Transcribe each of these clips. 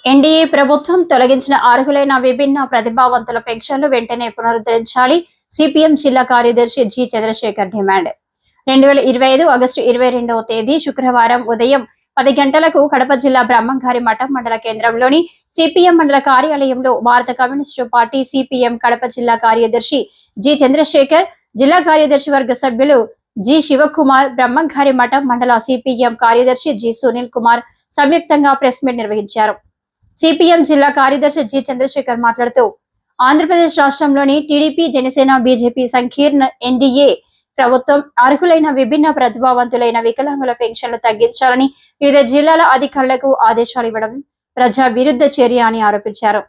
NDA ప్రభుత్వం తొలగించిన అర్హులైన విభిన్న ప్రతిభావంతుల పెన్షన్లు వెంటనే పునరుద్ధరించాలి. సిపిఎం జిల్లా కార్యదర్శి జి చంద్రశేఖర్ డిమాండ్. 2025 ఆగస్టు 22వ తేదీ శుక్రవారం ఉదయం 10 గంటలకు కడప జిల్లా బ్రహ్మంగారి మఠం మండల కేంద్రంలోని సిపిఎం మండల కార్యాలయంలో భారత కమ్యూనిస్టు పార్టీ సిపిఎం కడప జిల్లా కార్యదర్శి జి చంద్రశేఖర్, జిల్లా కార్యదర్శి వర్గ సభ్యులు జి శివకుమార్, బ్రహ్మంగారి మఠం మండల సిపిఎం కార్యదర్శి జి సునీల్ కుమార్ సంయుక్తంగా ప్రెస్ మీట్ నిర్వహించారు. సిపిఎం జిల్లా కార్యదర్శి జి చంద్రశేఖర్ మాట్లాడుతూ, ఆంధ్రప్రదేశ్ రాష్ట్రంలోని టీడీపీ, జనసేన, బీజేపీ సంకీర్ణ ఎన్డీఏ ప్రభుత్వం అర్హులైన విభిన్న ప్రతిభావంతులైన వికలాంగుల పెన్షన్లు తగ్గించాలని వివిధ జిల్లాల అధికారులకు ఆదేశాలు ఇవ్వడం ప్రజా విరుద్ధ చర్య అని ఆరోపించారు.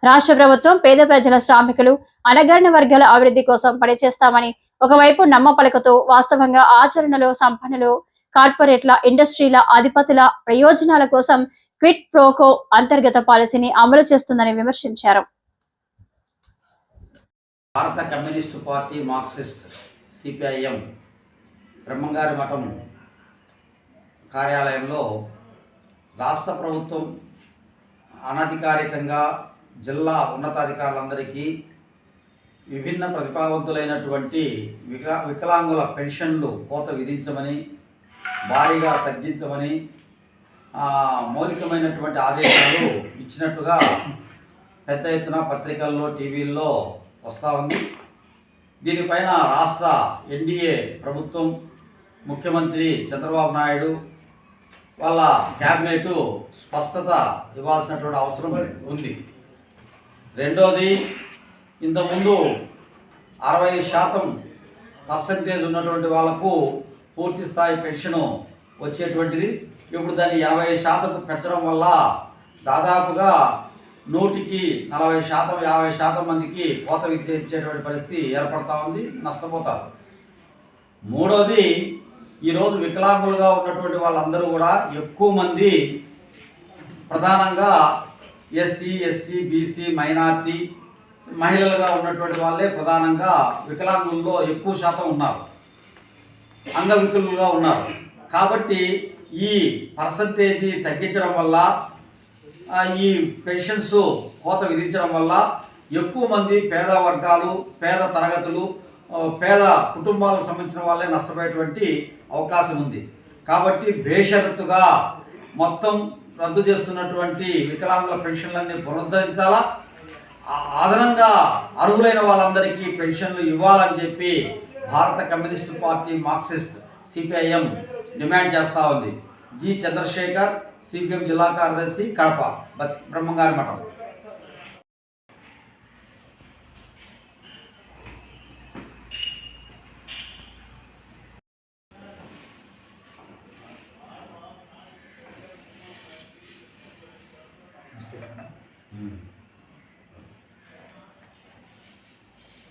రాష్ట్ర ప్రభుత్వం పేద ప్రజల, శ్రామికులు, అణగారిన వర్గాల అభివృద్ధి కోసం పనిచేస్తామని ఒకవైపు నమ్మపలకతో వాస్తవంగా ఆచరణలో సంపన్నులు, కార్పొరేట్ల, ఇండస్ట్రీల అధిపతుల ప్రయోజనాల కోసం క్విట్ ప్రోకో అంతర్గత పాలసీని అమలు చేస్తుందని విమర్శించారు. భారత కమ్యూనిస్టు పార్టీ మార్క్సిస్ట్ సిపిఐఎం బ్రహ్మంగారి మఠం కార్యాలయంలో రాష్ట్ర ప్రభుత్వం అనధికారికంగా జిల్లా ఉన్నతాధికారులందరికీ విభిన్న ప్రతిభావంతులైనటువంటి వికలాంగుల పెన్షన్లు కోత విధించమని, భారీగా తగ్గించమని మౌలికమైనటువంటి ఆదేశాలు ఇచ్చినట్టుగా పెద్ద ఎత్తున పత్రికల్లో, టీవీల్లో వస్తూ ఉంది. దీనిపైన రాష్ట్ర ఎన్డీఏ ప్రభుత్వం, ముఖ్యమంత్రి చంద్రబాబు నాయుడు వాళ్ళ క్యాబినెట్ స్పష్టత ఇవ్వాల్సినటువంటి అవసరం ఉంది. రెండోది, ఇంతకుముందు 60% ఉన్నటువంటి వాళ్లకు పూర్తి స్థాయి పెన్షను వచ్చేటువంటిది. ఇప్పుడు దాన్ని 80% పెంచడం వల్ల దాదాపుగా 100కి 40%, 50% మందికి కోత విధించేటువంటి పరిస్థితి ఏర్పడతా ఉంది, నష్టపోతారు. మూడోది, ఈరోజు వికలాంగులుగా ఉన్నటువంటి వాళ్ళందరూ కూడా ఎక్కువ మంది ప్రధానంగా ఎస్సీ, ఎస్టీ, బీసీ, మైనార్టీ, మహిళలుగా ఉన్నటువంటి వాళ్ళే ప్రధానంగా వికలాంగుల్లో ఎక్కువ శాతం ఉన్నారు, అంగవికలుగా ఉన్నారు. కాబట్టి ఈ పర్సంటేజీ తగ్గించడం వల్ల, ఈ పెన్షన్స్ కోత విధించడం వల్ల ఎక్కువ మంది పేద వర్గాలు, పేద తరగతులు, పేద కుటుంబాలకు సంబంధించిన వాళ్ళే నష్టపోయేటువంటి అవకాశం ఉంది. కాబట్టి బేషరతుగా మొత్తం రద్దు చేస్తున్నటువంటి వికలాంగుల పెన్షన్లన్నీ పునరుద్ధరించాలా, అదనంగా అర్హులైన వాళ్ళందరికీ పెన్షన్లు ఇవ్వాలని చెప్పి భారత communist party Marxist CPIM demand చేస్తూ ఉంది. జి చంద్రశేఖర్, సిపిఎం జిల్లా కార్యదర్శి, కడప బ్రహ్మంగారి మఠం.